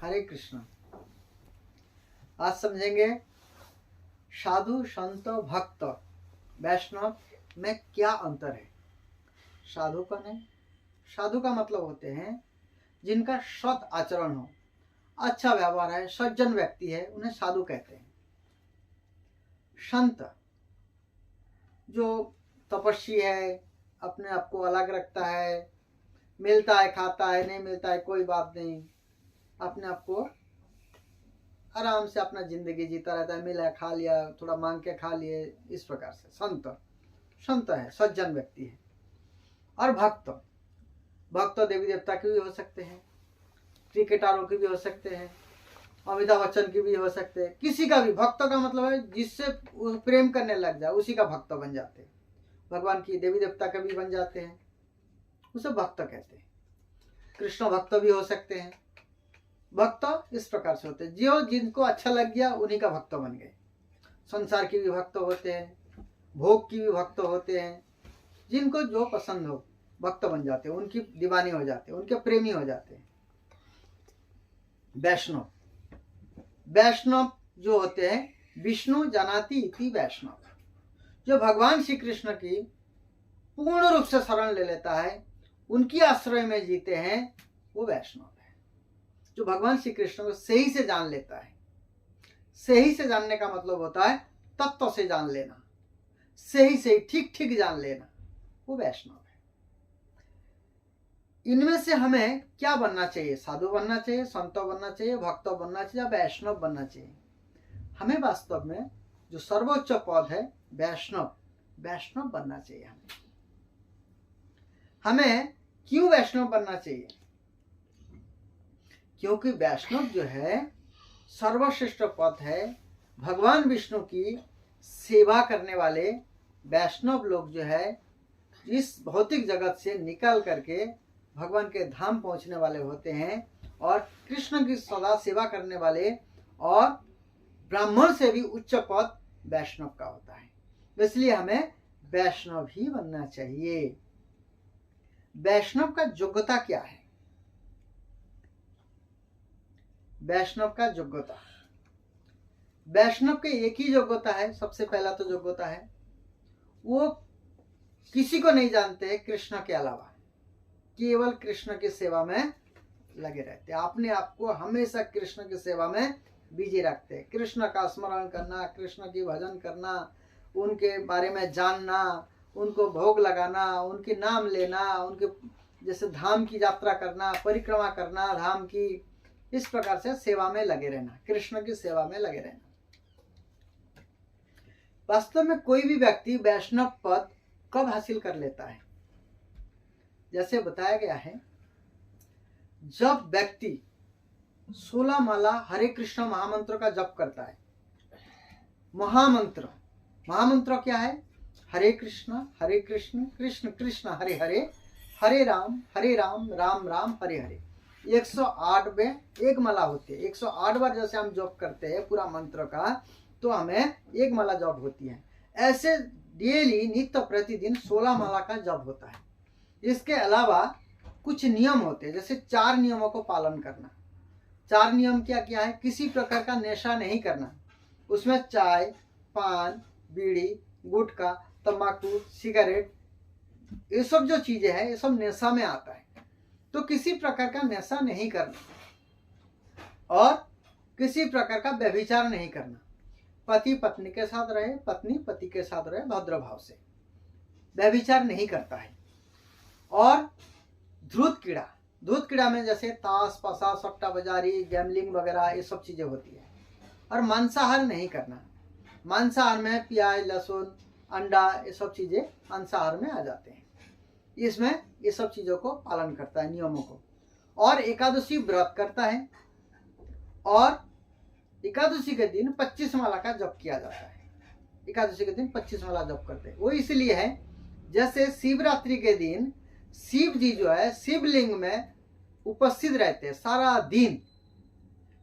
हरे कृष्ण। आज समझेंगे साधु, संत, भक्त, वैष्णव में क्या अंतर है। साधु कौन है? साधु का मतलब होते हैं जिनका सत आचरण हो, अच्छा व्यवहार है, सज्जन व्यक्ति है, उन्हें साधु कहते हैं। संत जो तपस्वी है, अपने आप को अलग रखता है, मिलता है खाता है, नहीं मिलता है कोई बात नहीं, अपने आप को आराम से अपना जिंदगी जीता रहता है, मिला खा लिया, थोड़ा मांग के खा लिए, इस प्रकार से संत है, सज्जन व्यक्ति है। और भक्त देवी देवता के भी हो सकते हैं, क्रिकेटरों के भी हो सकते हैं, अमिताभ बच्चन की भी हो सकते हैं, किसी का भी। भक्त का मतलब है जिससे प्रेम करने लग जाए उसी का भक्त बन जाते हैं। भगवान की देवी देवता के भी बन जाते हैं, उसे भक्त कहते हैं। कृष्ण भक्त भी हो सकते हैं। भक्त इस प्रकार से होते हैं जो जिनको अच्छा लग गया उन्हीं का भक्त बन गए। संसार के भी भक्त होते हैं, भोग की भी भक्त होते हैं, जिनको जो पसंद हो भक्त बन जाते हैं, उनकी दीवानी हो जाते हैं, उनके प्रेमी हो जाते हैं। वैष्णव जो होते हैं, विष्णु जानाति इति वैष्णव, जो भगवान श्री कृष्ण की पूर्ण रूप से शरण ले लेता है, उनकी आश्रय में जीते हैं, वो वैष्णव है। जो भगवान श्री कृष्ण को सही से जान लेता है। सही से जानने का मतलब होता है तत्व से जान लेना, सही से ठीक जान लेना, वो वैष्णव है। इनमें से हमें क्या बनना चाहिए? साधु बनना चाहिए, संत बनना चाहिए, भक्त बनना चाहिए, वैष्णव बनना चाहिए? हमें वास्तव में जो सर्वोच्च पद है वैष्णव बनना चाहिए। हमें क्यों वैष्णव बनना चाहिए? क्योंकि वैष्णव जो है सर्वश्रेष्ठ पद है। भगवान विष्णु की सेवा करने वाले वैष्णव लोग जो है इस भौतिक जगत से निकल करके भगवान के धाम पहुंचने वाले होते हैं, और कृष्ण की सदा सेवा करने वाले, और ब्राह्मण से भी उच्च पद वैष्णव का होता है। इसलिए हमें वैष्णव ही बनना चाहिए। वैष्णव का योग्यता क्या है? वैष्णव का योग्यता, वैष्णव के एक ही योग्यता है। सबसे पहला तो योग्यता है वो किसी को नहीं जानते कृष्ण के अलावा, केवल कृष्ण की सेवा में लगे रहते हैं। अपने आप को हमेशा कृष्ण की सेवा में बिजी रखते हैं। कृष्ण का स्मरण करना, कृष्ण की भजन करना, उनके बारे में जानना, उनको भोग लगाना, उनके नाम लेना, उनके जैसे धाम की यात्रा करना, परिक्रमा करना धाम की, इस प्रकार से सेवा में लगे रहना, कृष्ण की सेवा में लगे रहना। वास्तव में कोई भी व्यक्ति वैष्णव पद कब हासिल कर लेता है? जैसे बताया गया है, जब व्यक्ति 16 माला हरे कृष्ण महामंत्र का जप करता है। महामंत्र क्या है? हरे कृष्ण कृष्ण कृष्ण हरे हरे, हरे राम राम राम हरे हरे। 108 में एक माला होती है। 108 बार जैसे हम जप करते हैं पूरा मंत्र का, तो हमें एक माला जप होती है। ऐसे डेली नित्य प्रतिदिन 16 माला का जप होता है। इसके अलावा कुछ नियम होते हैं, जैसे 4 नियमों को पालन करना। 4 नियम क्या क्या है? किसी प्रकार का नशा नहीं करना। उसमें चाय, पान, बीड़ी, गुटखा, तंबाकू, सिगरेट, ये सब जो चीजें हैं ये सब नशा में आता है, तो किसी प्रकार का नशा नहीं करना, और किसी प्रकार का व्यभिचार नहीं करना। पति पत्नी के साथ रहे, पत्नी पति के साथ रहे भद्र भाव से, व्यभिचार नहीं करता है। और धूत कीड़ा में जैसे ताश पसा, सट्टा बाजारी, गैमलिंग वगैरह ये सब चीजें होती है। और मांसाहार नहीं करना। मांसाहार में प्याज, लहसुन, अंडा, ये सब चीजें मांसाहार में आ जाते हैं। इसमें ये सब चीजों को पालन करता है, नियमों को। और एकादशी व्रत करता है, और एकादशी के दिन 25 माला का जप किया जाता है। एकादशी के दिन 25 माला जप करते हैं। वो इसलिए है, जैसे शिवरात्रि के दिन शिव जी जो है शिवलिंग में उपस्थित रहते हैं सारा दिन,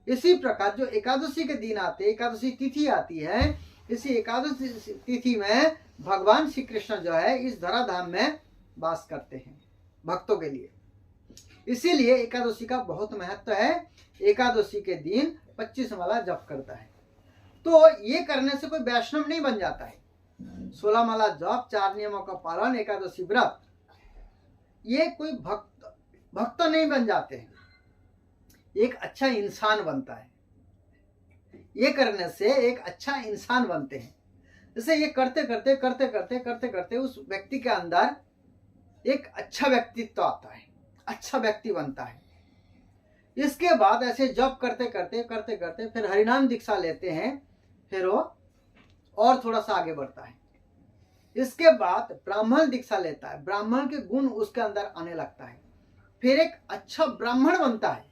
इसी प्रकार जो एकादशी के दिन आते, एकादशी तिथि आती है, इसी एकादशी तिथि में भगवान श्री कृष्ण जो है इस धराधाम में वास करते हैं भक्तों के लिए। इसीलिए एकादशी का बहुत महत्व है। एकादशी के दिन 25 माला जप करता है। तो ये करने से कोई वैष्णव नहीं बन जाता है। 16 माला जप, 4 नियमों का पालन, एकादशी व्रत, ये कोई भक्त नहीं बन जाते हैं, एक अच्छा इंसान बनता है। ये करने से एक अच्छा इंसान बनते हैं। जैसे ये करते करते उस व्यक्ति के अंदर एक अच्छा व्यक्तित्व आता है, अच्छा व्यक्ति बनता है। इसके बाद ऐसे जप करते करते फिर हरिनाम दीक्षा लेते हैं, फिर वो और थोड़ा सा आगे बढ़ता है। इसके बाद ब्राह्मण दीक्षा लेता है, ब्राह्मण के गुण उसके अंदर आने लगता है, फिर एक अच्छा ब्राह्मण बनता है।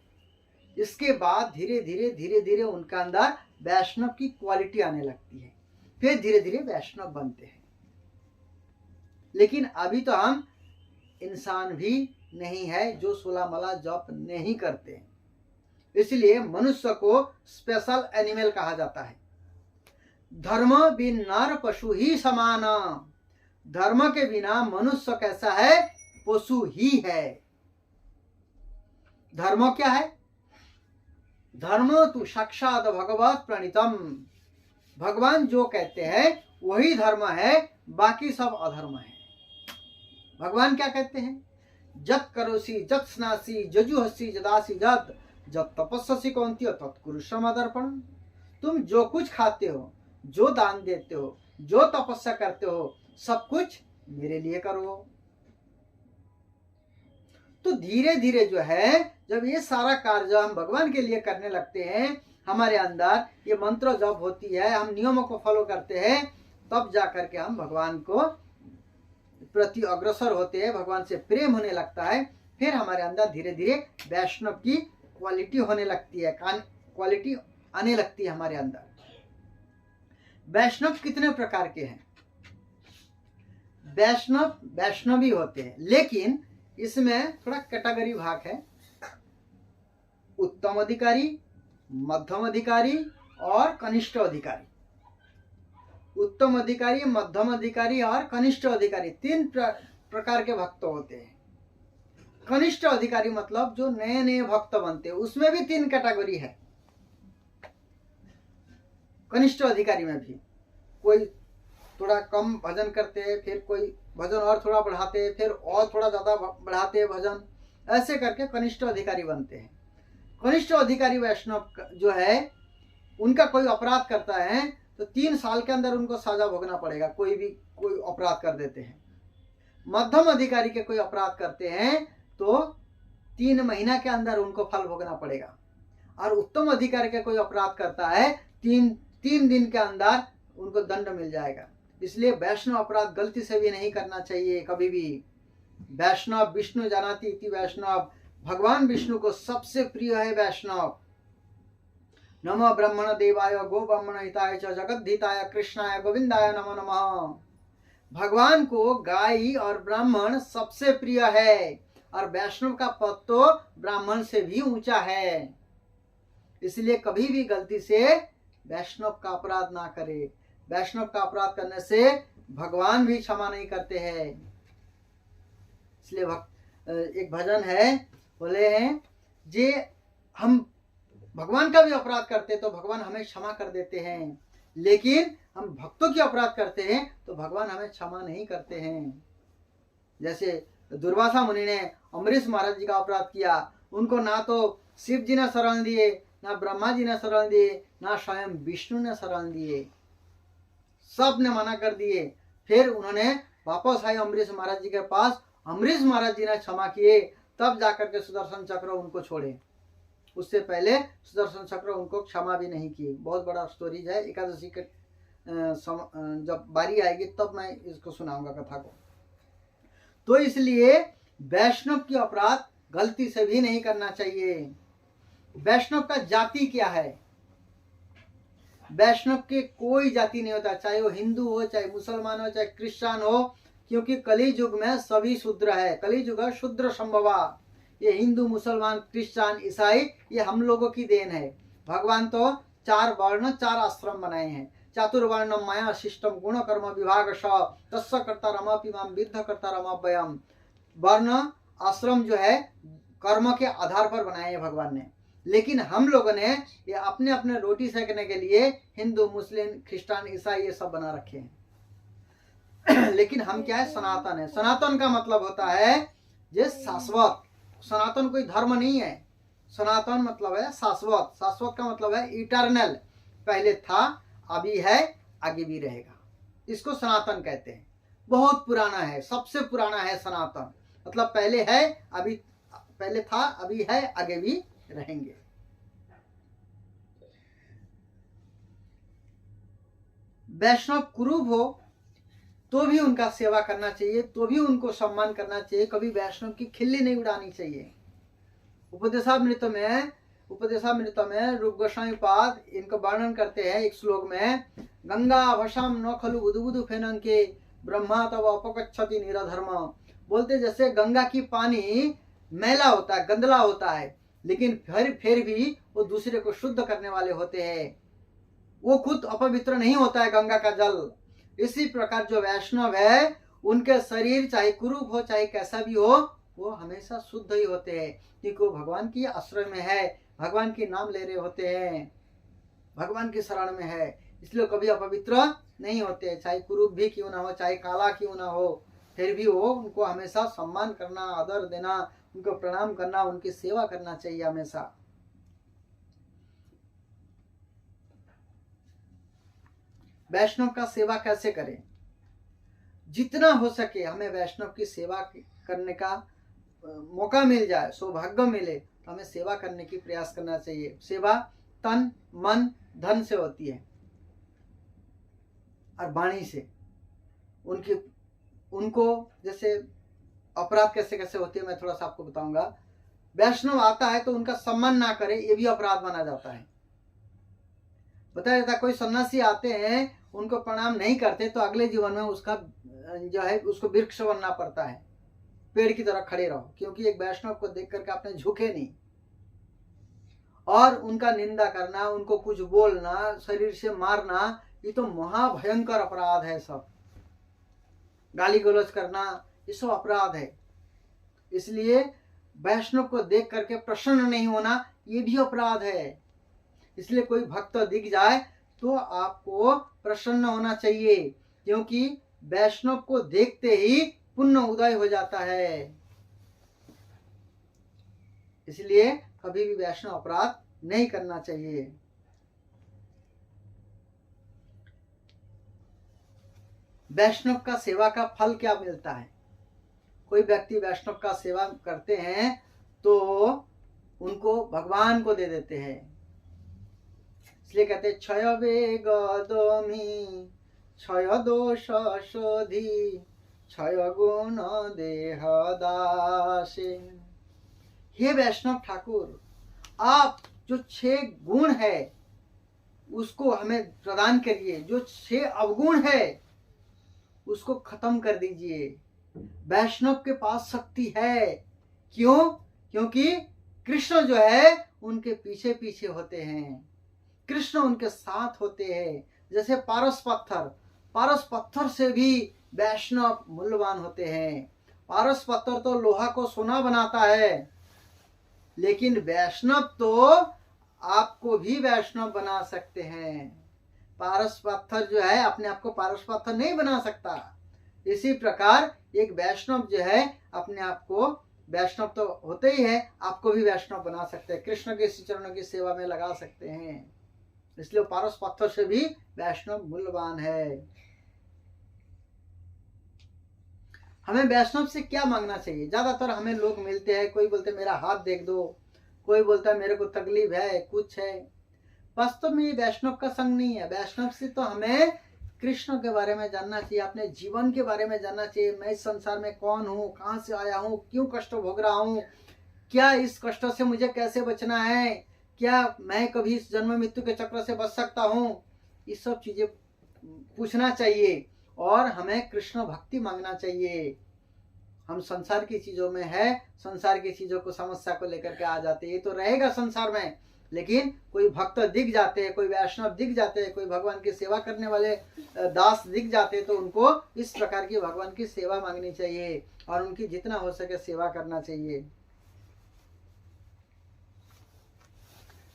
इसके बाद धीरे धीरे उनके अंदर वैष्णव की क्वालिटी आने लगती है, फिर धीरे धीरे वैष्णव बनते हैं। लेकिन अभी तो हम इंसान भी नहीं है जो 16 माला जप नहीं करते हैं। इसलिए मनुष्य को स्पेशल एनिमल कहा जाता है। धर्म बिन नर पशु ही समान। धर्म के बिना मनुष्य कैसा है? पशु ही है। धर्म क्या है? धर्म तो साक्षात भगवत प्रणीतम। भगवान जो कहते हैं वही धर्म है, बाकी सब अधर्म है। भगवान क्या कहते हैं? जत करोसी जत स्नासी जजुहसी जदासी जत जत तपस्सी कौंती तत्कुरु समर्पण। तुम जो कुछ खाते हो, जो दान देते हो, जो तपस्या करते हो, सब कुछ मेरे लिए करो। तो धीरे धीरे जो है, जब ये सारा कार्य हम भगवान के लिए करने लगते हैं, हमारे अंदर ये मंत्र जप होती है, हम नियमों को फॉलो करते हैं, तब जाकर के हम भगवान को प्रति अग्रसर होते हैं, भगवान से प्रेम होने लगता है। फिर हमारे अंदर धीरे धीरे वैष्णव की क्वालिटी होने लगती है, क्वालिटी आने लगती है हमारे अंदर। वैष्णव कितने प्रकार के हैं? वैष्णवी होते हैं, लेकिन इसमें थोड़ा कैटेगरी भाग है। उत्तम अधिकारी, मध्यम अधिकारी और कनिष्ठ अधिकारी। उत्तम अधिकारी, मध्यम अधिकारी और कनिष्ठ अधिकारी, 3 प्रकार के भक्त होते हैं। कनिष्ठ अधिकारी मतलब जो नए नए भक्त बनते हैं, उसमें भी 3 कैटेगरी है। कनिष्ठ अधिकारी में भी कोई थोड़ा कम भजन करते हैं, फिर कोई भजन और थोड़ा बढ़ाते हैं, फिर और थोड़ा ज्यादा बढ़ाते हैं भजन, ऐसे करके कनिष्ठ अधिकारी बनते हैं। कनिष्ठ अधिकारी वैष्णव जो है, उनका कोई अपराध करता है तो 3 साल के अंदर उनको सजा भोगना पड़ेगा। कोई अपराध कर देते हैं। मध्यम अधिकारी के कोई अपराध करते हैं तो 3 महीना के अंदर उनको फल भोगना पड़ेगा। और उत्तम अधिकारी के कोई अपराध करता है, 3 दिन के अंदर उनको दंड मिल जाएगा। इसलिए वैष्णव अपराध गलती से भी नहीं करना चाहिए कभी भी। वैष्णव विष्णु जानाति इति वैष्णव, भगवान विष्णु को सबसे प्रिय है वैष्णव। नमो ब्रह्मण देवाय गो ब्रह्मण हिताय च जगद्धिताय कृष्णाय गोविंदाय नमो नमः। भगवान को गाय और ब्राह्मण सबसे प्रिय है, और वैष्णव का पद तो ब्राह्मण से भी ऊंचा है। इसलिए कभी भी गलती से वैष्णव का अपराध ना करे। वैष्णव का अपराध करने से भगवान भी क्षमा नहीं करते हैं। इसलिए एक भजन है, बोले हैं जे हम भगवान का भी अपराध करते तो भगवान हमें क्षमा कर देते हैं, लेकिन हम भक्तों की अपराध करते हैं तो भगवान हमें क्षमा नहीं करते हैं। जैसे दुर्वासा मुनि ने अम्बरीश महाराज जी का अपराध किया, उनको ना तो शिव जी ने शरण दिए, ना ब्रह्मा जी ने शरण दिए, ना स्वयं विष्णु ने शरण दिए, सब ने मना कर दिए। फिर उन्होंने वापस आए अम्बरीश महाराज जी के पास, अम्बरीश महाराज जी ने क्षमा किए, तब जाकर के सुदर्शन चक्र उनको छोड़े। उससे पहले सुदर्शन चक्र उनको क्षमा भी नहीं किए। बहुत बड़ा स्टोरीज है, एकादशी के जब बारी आएगी तब मैं इसको सुनाऊंगा कथा को। तो इसलिए वैष्णव की अपराध गलती से भी नहीं करना चाहिए। वैष्णव का जाति क्या है? वैष्णव के कोई जाति नहीं होता, चाहे वो हिंदू हो, चाहे मुसलमान हो, चाहे क्रिश्चियन हो, क्योंकि कली युग में सभी शूद्र है। कली युग है शूद्र संभवा। ये हिंदू, मुसलमान, क्रिश्चियन, ईसाई, ये हम लोगों की देन है। भगवान तो 4 वर्ण 4 आश्रम बनाए हैं। चातुर्वर्णम माया शिष्टम गुण कर्म विभाग तस्य कर्ता रमापि माम विद्ध कर्ता रमाभयम। वर्ण आश्रम जो है, कर्म के आधार पर बनाए हैं भगवान ने। लेकिन हम लोगों ने ये अपने अपने रोटी सेकने के लिए हिंदू, मुस्लिम, क्रिश्चियन, ईसाई ये सब बना रखे हैं। लेकिन हम क्या है, सनातन है। सनातन का मतलब होता है ये शाश्वत। सनातन कोई धर्म नहीं है। सनातन मतलब है शाश्वत। शाश्वत का मतलब है इटर्नल, पहले था, अभी है, आगे भी रहेगा। इसको सनातन कहते हैं। बहुत पुराना है, सबसे पुराना है सनातन। मतलब पहले है, अभी, पहले था, अभी है, आगे भी रहेंगे। वैष्णव कुरूप हो तो भी उनका सेवा करना चाहिए, तो भी उनको सम्मान करना चाहिए। कभी वैष्णव की खिल्ली नहीं उड़ानी चाहिए। उपदेशामृत में रूप गोस्वामी पाद इनको वर्णन करते हैं एक श्लोक में, गंगा भषम न खलु बुधु बुधु फेनंके ब्रह्मा तब अपगच्छति निराधर्म। बोलते जैसे गंगा की पानी मैला होता है, गंदला होता है, लेकिन फिर भी वो दूसरे को शुद्ध करने वाले होते हैं। वो खुद अपवित्र नहीं होता है गंगा का जल। इसी प्रकार जो वैष्णव है, उनके शरीर चाहे कुरूप हो चाहे कैसा भी हो, वो हमेशा शुद्ध ही होते हैं, क्योंकि वो भगवान की आश्रय में है, भगवान की नाम ले रहे होते हैं, भगवान की शरण में है, इसलिए कभी अपवित्र नहीं होते। चाहे कुरूप भी क्यों ना हो, चाहे काला क्यों ना हो, फिर भी वो उनको हमेशा सम्मान करना, आदर देना, उनको प्रणाम करना, उनकी सेवा करना चाहिए हमेशा। वैष्णव का सेवा कैसे करें? जितना हो सके हमें वैष्णव की सेवा करने का मौका मिल जाए, सौभाग्य मिले, तो हमें सेवा करने की प्रयास करना चाहिए। सेवा तन, मन, धन से होती है और वाणी से। उनको जैसे अपराध कैसे कैसे होती है मैं थोड़ा सा आपको बताऊंगा। वैष्णव आता है तो उनका सम्मान ना करे, ये भी अपराध माना जाता है। बताया जाता है कोई सन्यासी आते हैं, उनको प्रणाम नहीं करते तो अगले जीवन में उसका जो है उसको वृक्ष बनना पड़ता है, पेड़ की तरह खड़े रहो, क्योंकि एक वैष्णव को देख करके आपने झुके नहीं। और उनका निंदा करना, उनको कुछ बोलना, शरीर से मारना, ये तो महाभयंकर अपराध है। सब गाली गलौज करना, ये सब अपराध है। इसलिए वैष्णव को देख करके प्रसन्न नहीं होना, ये भी अपराध है। इसलिए कोई भक्त दिख जाए तो आपको प्रसन्न होना चाहिए, क्योंकि वैष्णव को देखते ही पुण्य उदय हो जाता है। इसलिए कभी भी वैष्णव अपराध नहीं करना चाहिए। वैष्णव का सेवा का फल क्या मिलता है? कोई व्यक्ति वैष्णव का सेवा करते हैं तो उनको भगवान को दे देते हैं। इसलिए कहते हैं क्षय वेग दोमी, क्षय दोष शोधि, क्षय गुण देह दासे। हे वैष्णव ठाकुर, आप जो 6 गुण है उसको हमें प्रदान करिए, जो 6 अवगुण है उसको खत्म कर दीजिए। वैष्णव के पास शक्ति है। क्यों? क्योंकि कृष्ण जो है उनके पीछे पीछे होते हैं, कृष्ण उनके साथ होते हैं। जैसे पारस पत्थर से भी वैष्णव मूल्यवान होते हैं। पारस पत्थर तो लोहा को सोना बनाता है, लेकिन वैष्णव तो आपको भी वैष्णव बना सकते हैं। पारस पत्थर जो है अपने आप को पारस पत्थर नहीं बना सकता। इसी प्रकार एक वैष्णव जो है अपने आप को, वैष्णव तो होते ही है, आपको भी वैष्णव बना सकते हैं, कृष्ण के चरणों की सेवा में लगा सकते हैं। इसलिए पारस पत्थर से भी वैष्णव मूल्यवान है। हमें वैष्णव से क्या मांगना चाहिए? ज्यादातर हमें लोग मिलते हैं, कोई बोलते मेरा हाथ देख दो, कोई बोलता है मेरे को तकलीफ है, कुछ है। वास्तव में ये वैष्णव का संग नहीं है। वैष्णव से तो हमें कृष्ण के बारे में जानना चाहिए, अपने जीवन के बारे में जानना चाहिए। मैं इस संसार में कौन हूँ, कहाँ से आया हूँ, क्यों कष्ट भोग रहा हूँ, क्या इस कष्ट से मुझे कैसे बचना है, क्या मैं कभी इस जन्म मृत्यु के चक्र से बच सकता हूँ, ये सब चीजें पूछना चाहिए। और हमें कृष्ण भक्ति मांगना चाहिए। हम संसार की चीजों में है, संसार की चीजों को, समस्या को लेकर के आ जाते हैं, ये तो रहेगा संसार में। लेकिन कोई भक्त दिख जाते हैं, कोई वैष्णव दिख जाते हैं, कोई भगवान की सेवा करने वाले दास दिख जाते हैं, तो उनको इस प्रकार की भगवान की सेवा मांगनी चाहिए और उनकी जितना हो सके सेवा करना चाहिए।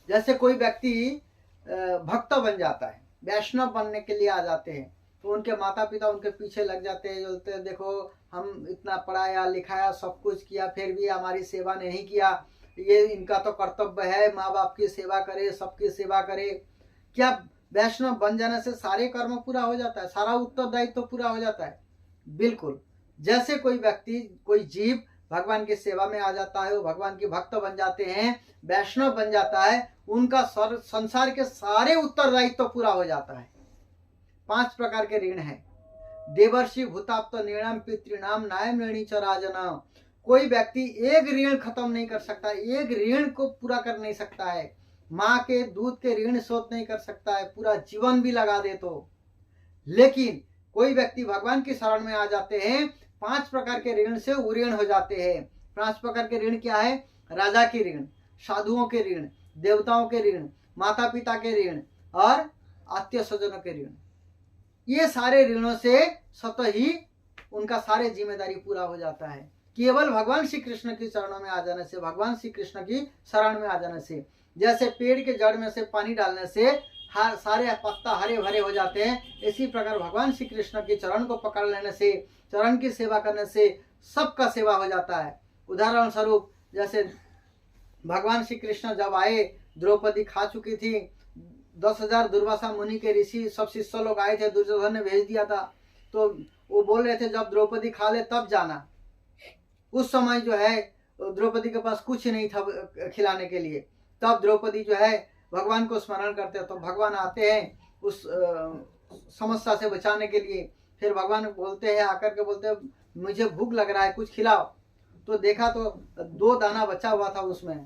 जैसे कोई व्यक्ति भक्त बन जाता है, वैष्णव बनने के लिए आ जाते हैं, तो उनके माता पिता उनके पीछे लग जाते हैं, बोलते हैं देखो हम इतना पढ़ाया लिखाया सब कुछ किया फिर भी हमारी सेवा नहीं किया, ये इनका तो कर्तव्य है माँ बाप की सेवा करे, सबकी सेवा करे। क्या वैष्णव बन जाने से सारे कर्म पूरा हो जाता है, सारा उत्तरदायित्व तो पूरा हो जाता है? बिल्कुल। जैसे कोई व्यक्ति कोई जीव भगवान की सेवा में आ जाता है, वो भगवान के भक्त बन जाते हैं, वैष्णव बन जाता है, उनका संसार के सारे उत्तरदायित्व तो पूरा हो जाता है। 5 प्रकार के ऋण हैं। देवर्षि भूताप्त निर्णम पितृणाम नायम ऋणी च राजन। कोई व्यक्ति एक ऋण खत्म नहीं कर सकता, एक ऋण को पूरा कर नहीं सकता है। माँ के दूध के ऋण शोध नहीं कर सकता है, पूरा जीवन भी लगा दे तो। लेकिन कोई व्यक्ति भगवान की शरण में आ जाते हैं, 5 प्रकार के ऋण से उऋण हो जाते हैं। 5 प्रकार के ऋण क्या है? राजा के ऋण, साधुओं के ऋण, देवताओं के ऋण, माता पिता के ऋण और आत्मीय स्वजनों के ऋण। ये सारे ऋणों से स्वतः ही उनका सारे जिम्मेदारी पूरा हो जाता है, केवल भगवान श्री कृष्ण की चरणों में आ जाने से, भगवान श्री कृष्ण की शरण में आ जाने से। जैसे पेड़ के जड़ में से पानी डालने से सारे पत्ता हरे भरे हो जाते हैं, इसी प्रकार भगवान श्री कृष्ण के चरण को पकड़ लेने से, चरण की सेवा करने से सबका सेवा हो जाता है। उदाहरण स्वरूप जैसे भगवान श्री कृष्ण जब आए, द्रौपदी खा चुकी थी, 10,000 दुर्वासा मुनि के ऋषि सब शिष्य लोग आए थे, दुर्योधन ने भेज दिया था, तो वो बोल रहे थे जब द्रौपदी खा ले तब जाना। उस समय जो है द्रौपदी के पास कुछ नहीं था खिलाने के लिए, तब द्रौपदी जो है भगवान को स्मरण करते हैं, तो भगवान आते हैं उस समस्या से बचाने के लिए। फिर भगवान बोलते हैं, आकर के बोलते हैं मुझे भूख लग रहा है कुछ खिलाओ। तो देखा तो 2 दाना बचा हुआ था उसमें,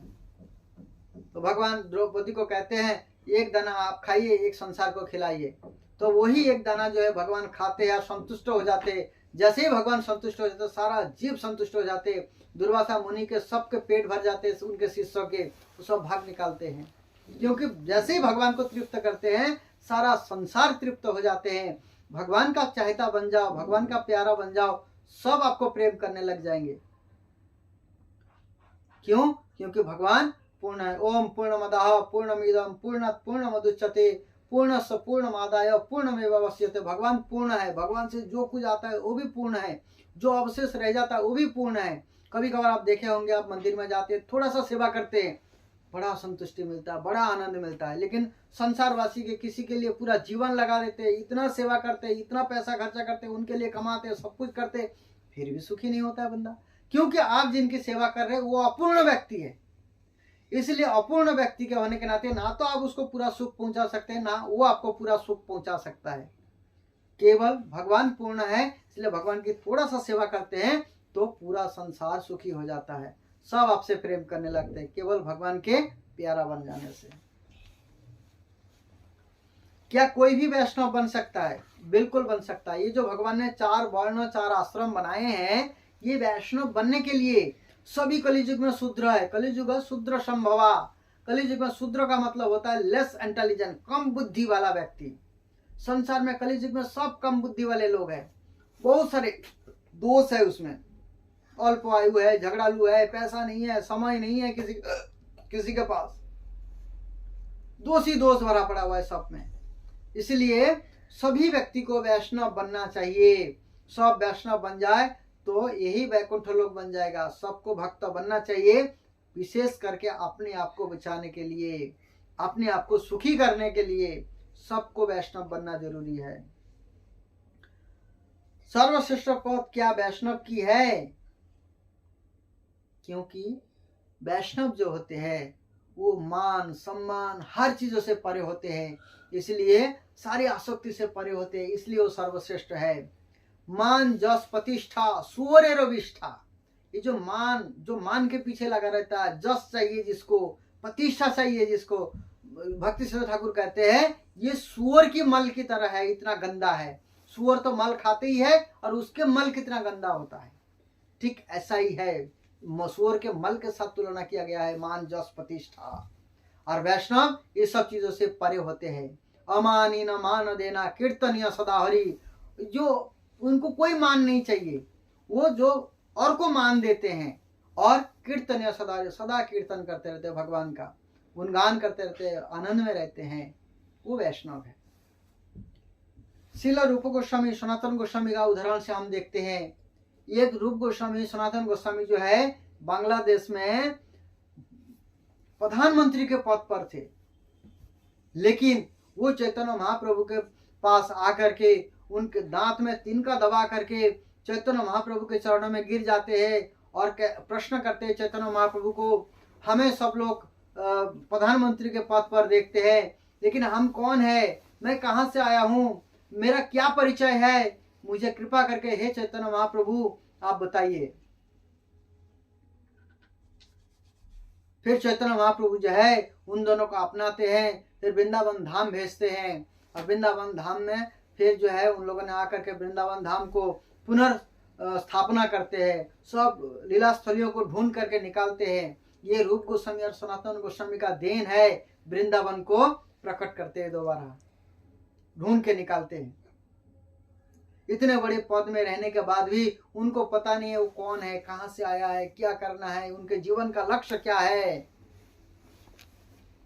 तो भगवान द्रौपदी को कहते हैं एक दाना आप खाइए, एक संसार को खिलाइए। तो वही एक दाना जो है भगवान खाते हैं, संतुष्ट हो जाते। जैसे ही भगवान संतुष्ट हो जाते, सारा जीव संतुष्ट हो जाते, दुर्वासा मुनि के सबके पेट भर जाते, उनके शिष्यों के सब भाग निकालते हैं। क्योंकि जैसे ही भगवान को तृप्त करते हैं, सारा संसार तृप्त हो जाते हैं। भगवान का चाहता बन जाओ, भगवान का प्यारा बन जाओ, सब आपको प्रेम करने लग जाएंगे। क्यों? क्योंकि भगवान पूर्ण है। ओम पूर्णमदः पूर्णमिदं पूर्णात् पूर्णमुदच्यते पूर्णस्य पूर्णमादाय पूर्णमेवावशिष्यते। भगवान पूर्ण है, भगवान से जो कुछ आता है वो भी पूर्ण है, जो अवशेष रह जाता है वो भी पूर्ण है। कभी कभार आप देखे होंगे, आप मंदिर में जाते हैं, थोड़ा सा सेवा करते हैं, बड़ा संतुष्टि मिलता है, बड़ा आनंद मिलता है। लेकिन संसारवासी के किसी के लिए पूरा जीवन लगा देते हैं, इतना सेवा करते हैं, इतना पैसा खर्चा करते हैं, उनके लिए कमाते हैं, सब कुछ करते हैं, फिर भी सुखी नहीं होता है बंदा। क्योंकि आप जिनकी सेवा कर रहे हैं वो अपूर्ण व्यक्ति है। इसलिए अपूर्ण व्यक्ति के होने के नाते ना तो आप उसको पूरा सुख पहुंचा सकते हैं, ना वो आपको पूरा सुख पहुंचा सकता है। केवल भगवान पूर्ण है, इसलिए भगवान की थोड़ा सा सेवा करते हैं तो पूरा संसार सुखी हो जाता है, सब आपसे प्रेम करने लगते हैं, केवल भगवान के प्यारा बन जाने से। क्या कोई भी वैष्णव बन सकता है? बिल्कुल बन सकता है। ये जो भगवान ने 4 वर्ण 4 आश्रम बनाए हैं, ये वैष्णव बनने के लिए। सभी कलियुग में शूद्र है, कलियुग शूद्र संभवा। कलियुग में शूद्र का मतलब होता है लेस इंटेलिजेंट, कम बुद्धि वाला व्यक्ति। संसार में कलियुग में सब कम बुद्धि वाले लोग हैं, बहुत सारे दोष है उसमें, अल्प आयु है, झगड़ालू है, पैसा नहीं है, समय नहीं है किसी के पास, दोष ही दोष भरा पड़ा हुआ है सब में। इसलिए सभी व्यक्ति को वैष्णव बनना चाहिए। सब वैष्णव बन जाए तो यही वैकुंठ लोक बन जाएगा। सबको भक्त बनना चाहिए, विशेष करके अपने आप को बचाने के लिए, अपने आप को सुखी करने के लिए सबको वैष्णव बनना जरूरी है। सर्वश्रेष्ठ पद क्या वैष्णव की है? क्योंकि वैष्णव जो होते हैं वो मान सम्मान हर चीजों से परे होते हैं, इसलिए सारी आसक्ति से परे होते हैं, इसलिए वो सर्वश्रेष्ठ है। मान जस प्रतिष्ठा सुवरेरो विष्ठा। ये जो मान के पीछे लगा रहता है, जस चाहिए जिसको, प्रतिष्ठा चाहिए जिसको, भक्ति सिद्धार्थ ठाकुर कहते हैं ये सुअर की मल की तरह है, इतना गंदा है। सुअर तो मल खाते ही है और उसके मल कितना गंदा होता है, ठीक ऐसा ही है। सुअर के मल के साथ तुलना किया गया है मान जस प्रतिष्ठा। और वैष्णव ये सब चीजों से परे होते हैं। अमानी न मान देना कीर्तनीय सदा हरि। जो उनको कोई मान नहीं चाहिए, वो जो और को मान देते हैं और कीर्तनीय सदा कीर्तन करते रहते हैं भगवान का। गुणगान करते रहते हैं, आनंद में रहते हैं, वो वैष्णव है। श्रील रूप गोस्वामी सनातन गोस्वामी का उदाहरण से हम देखते हैं। एक रूप गोस्वामी सनातन गोस्वामी जो है बांग्लादेश में प्रधानमंत्री के पद पर थे, लेकिन वो चैतन्य महाप्रभु के पास आकर के उनके दांत में तिनका दबा करके चैतन्य महाप्रभु के चरणों में गिर जाते हैं और प्रश्न करते हैं चैतन्य महाप्रभु को, हमें सब लोग प्रधानमंत्री के पद पर देखते हैं, लेकिन हम कौन है, मैं कहाँ से आया हूँ, मेरा क्या परिचय है, मुझे कृपा करके हे चैतन्य महाप्रभु आप बताइए। फिर चैतन्य महाप्रभु जो है उन दोनों को अपनाते हैं, फिर वृंदावन धाम भेजते हैं, और वृंदावन धाम में फिर जो है उन लोगों ने आकर के वृंदावन धाम को पुनर्स्थापना करते हैं, सब लीला स्थलियों को ढूंढ करके निकालते हैं। ये रूप गोस्वामी और सनातन गोस्वामी का देन है, वृंदावन को प्रकट करते हैं, दोबारा ढूंढ के निकालते हैं। इतने बड़े पद में रहने के बाद भी उनको पता नहीं है वो कौन है, कहां से आया है, क्या करना है, उनके जीवन का लक्ष्य क्या है।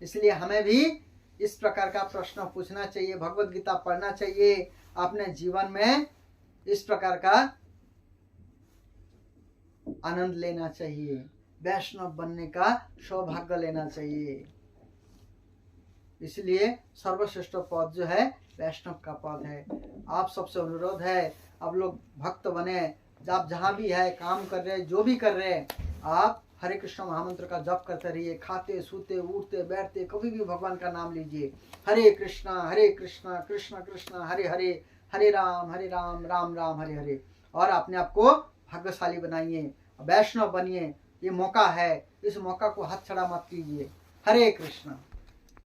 इसलिए हमें भी इस प्रकार का प्रश्न पूछना चाहिए, भगवत गीता पढ़ना चाहिए, अपने जीवन में इस प्रकार का आनंद लेना चाहिए, वैष्णव बनने का सौभाग्य लेना चाहिए। इसलिए सर्वश्रेष्ठ पद जो है वैष्णव का पद है। आप सबसे अनुरोध है, आप लोग भक्त बने, आप जहाँ भी है काम कर रहे, जो भी कर रहे, आप हरे कृष्ण महामंत्र का जप करते रहिए, खाते सोते उठते बैठते कभी भी भगवान का नाम लीजिए। हरे कृष्णा कृष्ण कृष्ण हरे हरे, हरे राम राम राम हरे हरे। और अपने आप को भाग्यशाली बनाइए, वैष्णव बनिए, ये मौका है, इस मौका को हाथ छड़ा मत कीजिए। हरे कृष्ण।